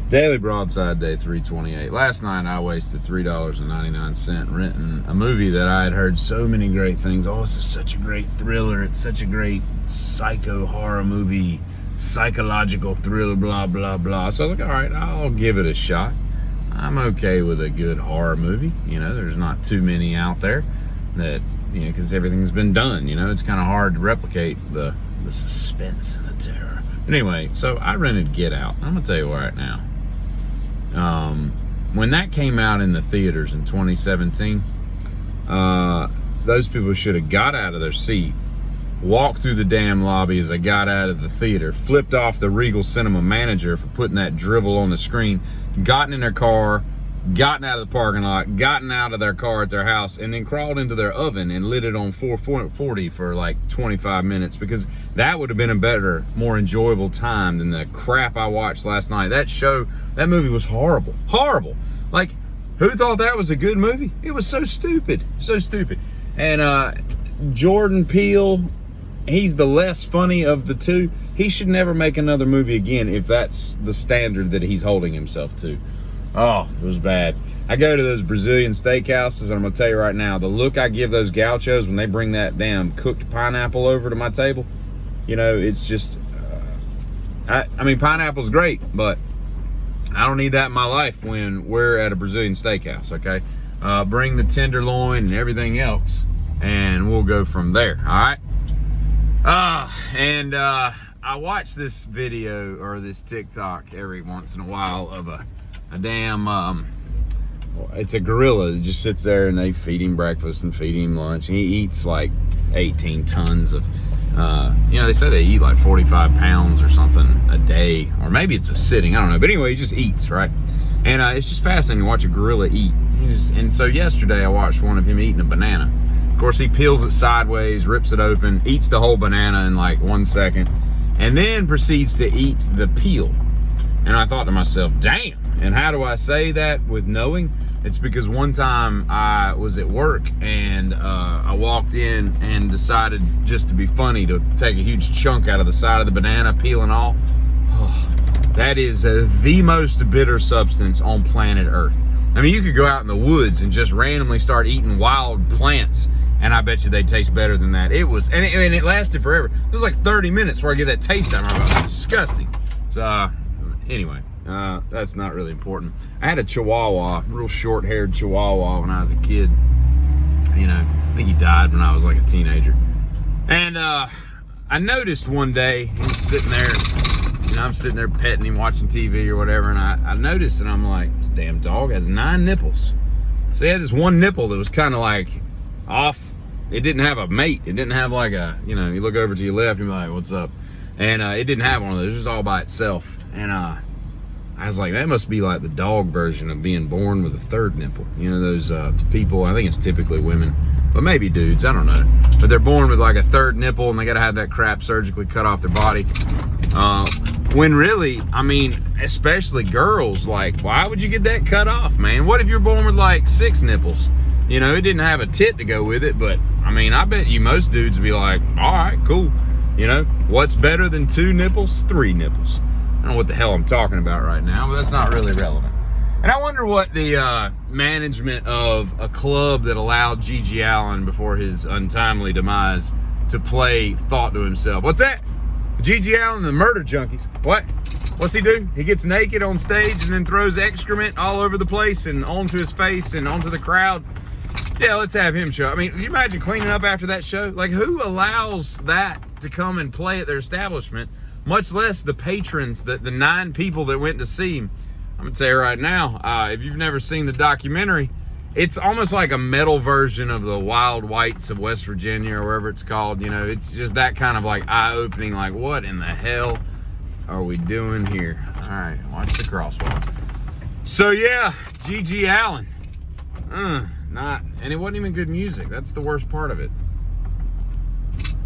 Daily Broadside, day 328. Last night I wasted $3.99 renting a movie that I had heard so many great things. Oh, this is such a great thriller. It's such a great psycho horror movie, psychological thriller, blah, blah, blah. So I was like, all right, I'll give it a shot. I'm okay with a good horror movie. You know, there's not too many out there that, you know, because everything's been done. You know, it's kind of hard to replicate the suspense and the terror. But anyway, so I rented Get Out. I'm going to tell you right now. When that came out in the theaters in 2017, those people should have got out of their seat, walked through the damn lobby as they got out of the theater, flipped off the Regal Cinema manager for putting that drivel on the screen, gotten in their car, gotten out of the parking lot, gotten out of their car at their house, and then crawled into their oven and lit it on 440 for like 25 minutes, because that would have been a better, more enjoyable time than the crap I watched last night. That movie was horrible. Horrible. Like, who thought that was a good movie? It was so stupid. So stupid. And Jordan Peele, he's the less funny of the two. He should never make another movie again if that's the standard that he's holding himself to. Oh, it was bad. I go to those Brazilian steakhouses, and I'm going to tell you right now, the look I give those gauchos when they bring that damn cooked pineapple over to my table, you know, it's just, I mean, pineapple's great, but I don't need that in my life when we're at a Brazilian steakhouse, okay? Bring the tenderloin and everything else, and we'll go from there, all right? I watch this video or this TikTok every once in a while of a damn, it's a gorilla that just sits there and they feed him breakfast and feed him lunch. And he eats like 18 tons of, you know, they say they eat like 45 pounds or something a day, or maybe it's a sitting, I don't know. But anyway, he just eats, right? And it's just fascinating to watch a gorilla eat. And so yesterday I watched one of him eating a banana. Of course, he peels it sideways, rips it open, eats the whole banana in like 1 second, and then proceeds to eat the peel. And I thought to myself, damn. And how do I say that with knowing? It's because one time I was at work and I walked in and decided, just to be funny, to take a huge chunk out of the side of the banana, peel and all. Oh, that is the most bitter substance on planet Earth. I mean, you could go out in the woods and just randomly start eating wild plants, and I bet you they taste better than that. It was, and it lasted forever. It was like 30 minutes before I get that taste out of my mouth. It was disgusting. So anyway. That's not really important. I had a Chihuahua, real short-haired Chihuahua when I was a kid. You know, I think he died when I was like a teenager. And I noticed one day, he was sitting there, you know, I'm sitting there petting him, watching TV or whatever, and I noticed, and I'm like, this damn dog has 9 nipples. So he had this one nipple that was kind of like off. It didn't have a mate. It didn't have like a, you know, you look over to your left, you're like, what's up? And it didn't have one of those. It was just all by itself. And I was like, that must be like the dog version of being born with a third nipple. You know, those people, I think it's typically women, but maybe dudes, I don't know. But they're born with like a third nipple, and they gotta have that crap surgically cut off their body. When really, I mean, especially girls, like, why would you get that cut off, man? What if you're born with like 6 nipples? You know, it didn't have a tit to go with it, but I mean, I bet you most dudes would be like, all right, cool. You know, what's better than 2 nipples? 3 nipples. I don't know what the hell I'm talking about right now, but that's not really relevant. And I wonder what the management of a club that allowed G.G. Allen before his untimely demise to play thought to himself. What's that? G.G. Allen and the murder junkies. What? What's he do? He gets naked on stage and then throws excrement all over the place and onto his face and onto the crowd. Yeah, let's have him show. I mean, can you imagine cleaning up after that show? Like, who allows that to come and play at their establishment? Much less the patrons, the 9 people that went to see him. I'm gonna tell you right now, if you've never seen the documentary, it's almost like a metal version of the Wild Whites of West Virginia or wherever it's called. You know, it's just that kind of like eye-opening, like, what in the hell are we doing here? All right, watch the crosswalk. So yeah, G.G. Allen. And it wasn't even good music. That's the worst part of it.